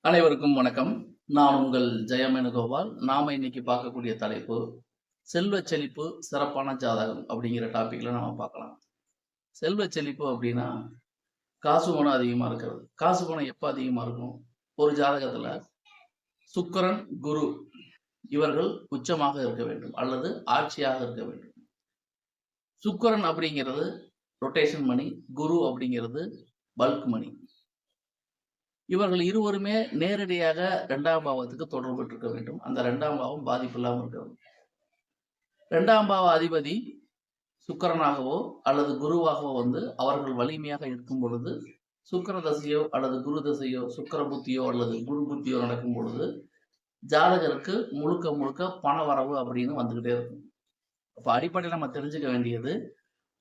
அனைவருக்கும் வணக்கம். நான் உங்கள் ஜெயமேனுகோபால். நாம இன்னைக்கு பார்க்கக்கூடிய தலைப்பு, செல்வச் செழிப்பு சிறப்பான ஜாதகம் அப்படிங்கிற டாபிக்ல நாம பார்க்கலாம். செல்வச் செழிப்பு அப்படின்னா, காசு பணம் அதிகமா இருக்கிறது. காசு பணம் எப்ப அதிகமா இருக்கும்? ஒரு ஜாதகத்துல சுக்கிரன், குரு இவர்கள் உச்சமாக இருக்க வேண்டும் அல்லது ஆட்சியாக இருக்க வேண்டும். சுக்கிரன் அப்படிங்கிறது ரொட்டேஷன் மணி, குரு அப்படிங்கிறது பல்க் மணி. இவர்கள் இருவருமே நேரடியாக 2ஆம் பாவத்துக்கு தொடர்பு இருக்க வேண்டும். அந்த 2ஆம் பாவம் பாதிப்பு இல்லாமல் இருக்க வேண்டும். 2ஆம் பாவ அதிபதி சுக்கிரனாகவோ அல்லது குருவாகவோ அவர்கள் வலிமையாக இருக்கும் பொழுது, சுக்கிர தசையோ அல்லது குரு தசையோ, சுக்கிர புத்தியோ அல்லது குரு புத்தியோ நடக்கும் பொழுது, ஜாதகருக்கு முழுக்க முழுக்க பண வரவு அப்படின்னு வந்துகிட்டே இருக்கும். அப்ப அடிப்படையில் நம்ம தெரிஞ்சுக்க வேண்டியது,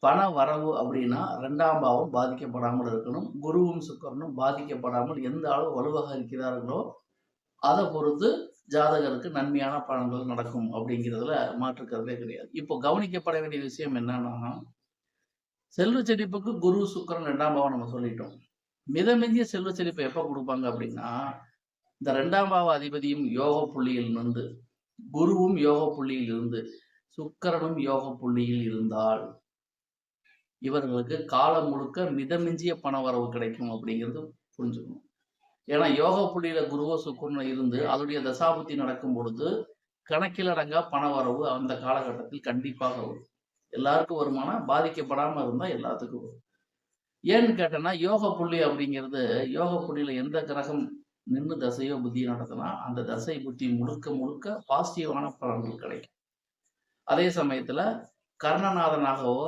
பண வரவு அப்படின்னா 2ஆம் பாவம் பாதிக்கப்படாமல் இருக்கணும். குருவும் சுக்கிரனும் பாதிக்கப்படாமல் எந்த அளவு வலுவாக இருக்கிறார்களோ அதை பொறுத்து ஜாதகருக்கு நன்மையான பலன்கள் நடக்கும் அப்படிங்கிறதுல மாற்று கருத்தே கிடையாது. இப்போ கவனிக்கப்பட வேண்டிய விஷயம் என்னன்னா, செல்வ செழிப்புக்கு குரு சுக்கிரன் 2ஆம் பாவம் நம்ம சொல்லிட்டோம். மிதமிஞ்சிய செல்வ செழிப்பை எப்ப கொடுப்பாங்க அப்படின்னா, இந்த 2ஆம் பாவ அதிபதியும் யோக புள்ளியில் இருந்து, குருவும் யோக புள்ளியில் இருந்து, சுக்கிரனும் யோக புள்ளியில் இருந்தால் இவர்களுக்கு காலம் முழுக்க மிதமிஞ்சிய பண வரவு கிடைக்கும் அப்படிங்கிறது புரிஞ்சுக்கணும். ஏன்னா யோக புள்ளியில குருவோ சுக்கிரனோ இருந்து அதனுடைய தசாபுத்தி நடக்கும் பொழுது கணக்கிலடங்கா பண வரவு அந்த காலகட்டத்தில் கண்டிப்பாக வரும். எல்லாருக்கும் வருமானா, பாதிக்கப்படாம இருந்தா எல்லாத்துக்கும் வரும். ஏன்னு கேட்டேன்னா, யோக புள்ளி அப்படிங்கிறது, யோக புள்ளியில எந்த கிரகம் நின்று தசையோ புத்தியோ நடத்தினா அந்த தசை புத்தி முழுக்க முழுக்க பாசிட்டிவான பலன்கள் கிடைக்கும். அதே சமயத்துல கர்ணநாதனாகவோ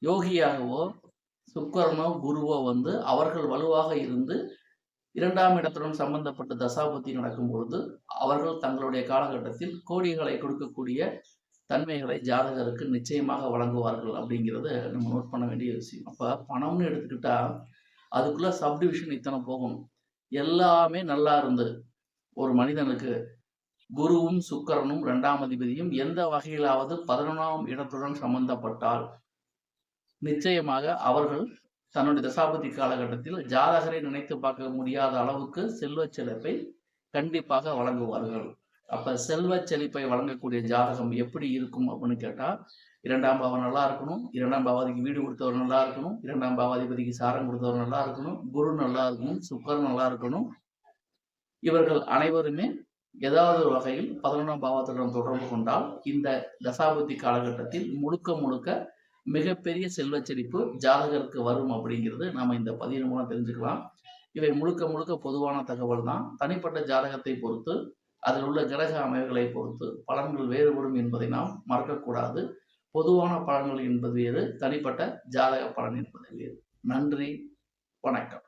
யோகியாகவோ சுக்கிரனோ குருவோ அவர்கள் வலுவாக இருந்து 2ஆம் இடத்துடன் சம்பந்தப்பட்ட தசாபுத்தி நடக்கும் பொழுது அவர்கள் தங்களுடைய காலகட்டத்தில் கோடிகளை கொடுக்கக்கூடிய தன்மைகளை ஜாதகருக்கு நிச்சயமாக வழங்குவார்கள் அப்படிங்கிறத நம்ம நோட் பண்ண வேண்டிய விஷயம். அப்ப பணம்னு எடுத்துக்கிட்டா அதுக்குள்ள சப்டிவிஷன் இத்தனை போகணும். எல்லாமே நல்லா இருந்து ஒரு மனிதனுக்கு குருவும் சுக்கிரனும் 2ஆம் அதிபதியும் எந்த வகையிலாவது 11ஆம் இடத்துடன் சம்பந்தப்பட்டால் நிச்சயமாக அவர்கள் தன்னுடைய தசாபதி காலகட்டத்தில் ஜாதகரை நினைத்து பார்க்க முடியாத அளவுக்கு செல்வ செழிப்பை கண்டிப்பாக வழங்குவார்கள். அப்ப செல்வ செழிப்பை வழங்கக்கூடிய ஜாதகம் எப்படி இருக்கும் அப்படின்னு கேட்டா, 2ஆம் பாவம் நல்லா இருக்கணும், 2ஆம் பாவாதிக்கு வீடு கொடுத்தவர் நல்லா இருக்கணும், 2ஆம் பாவாதிபதிக்கு சாரம் கொடுத்தவர் நல்லா இருக்கணும், குரு நல்லா இருக்கணும், சுக்கரன் நல்லா இருக்கணும். இவர்கள் அனைவருமே ஏதாவது ஒரு வகையில் 11ஆம் பாவத்துடன் தொடர்பு கொண்டால் இந்த தசாபுத்தி காலகட்டத்தில் முழுக்க முழுக்க மிகப்பெரிய செல்வ செழிப்பு ஜாதகருக்கு வரும் அப்படிங்கிறது நாம இந்த பதிவு மூலம் தெரிஞ்சுக்கலாம். இவை முழுக்க முழுக்க பொதுவான தகவல் தான். தனிப்பட்ட ஜாதகத்தை பொறுத்து அதில் உள்ள கிரக அமைவுகளை பொறுத்து பலன்கள் வேறுபடும் என்பதை நாம் மறக்கக்கூடாது. பொதுவான பலன்கள் என்பது வேறு, தனிப்பட்ட ஜாதக பலன் என்பது வேறு. நன்றி, வணக்கம்.